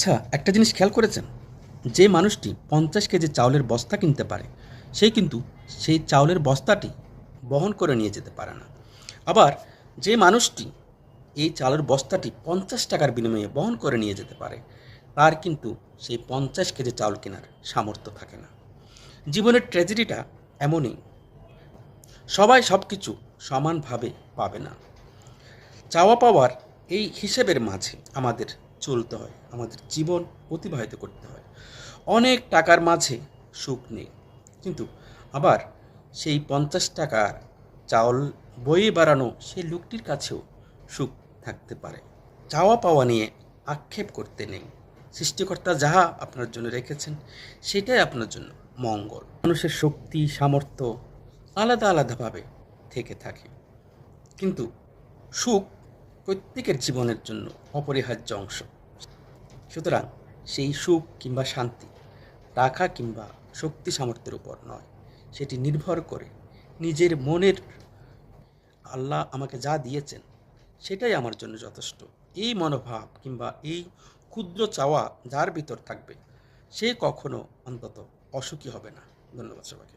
আচ্ছা, একটা জিনিস খেয়াল করেছেন? যে মানুষটি ৫০ কেজি চাউলের বস্তা কিনতে পারে, সে কিন্তু সেই চাউলের বস্তাটি বহন করে নিয়ে যেতে পারে না। আবার যে মানুষটি এই চালের বস্তাটি ৳৫০ বিনিময়ে বহন করে নিয়ে যেতে পারে, তার কিন্তু সেই ৫০ কেজি চাউল কেনার সামর্থ্য থাকে না। জীবনের ট্র্যাজেডিটা এমনই, সবাই সব কিছু সমানভাবে পাবে না। চাওয়া পাওয়ার এই হিসেবের মাঝে আমাদের চলতে হয়, আমাদের জীবন অতিবাহিত করতে হয়। অনেক টাকার মাঝে সুখ নেই, কিন্তু আবার সেই ৫০ টাকার চাউল বয়ে বেড়ানো সেই লোকটির কাছেও সুখ থাকতে পারে। চাওয়া পাওয়া নিয়ে আক্ষেপ করতে নেই। সৃষ্টিকর্তা যাহা আপনার জন্য রেখেছেন সেটাই আপনার জন্য মঙ্গল। মানুষের শক্তি সামর্থ্য আলাদা আলাদাভাবে থেকে থাকে, কিন্তু সুখ প্রত্যেকের জীবনের জন্য অপরিহার্য অংশ। সুতরাং সেই সুখ কিংবা শান্তি টাকা কিংবা শক্তি সামর্থ্যের উপর নয়, সেটি নির্ভর করে নিজের মনের। আল্লাহ আমাকে যা দিয়েছেন সেটাই আমার জন্য যথেষ্ট, এই মনোভাব কিংবা এই ক্ষুদ্র চাওয়া যার ভিতর থাকবে, সে কখনো অন্তত অসুখী হবে না। ধন্যবাদ সবাইকে।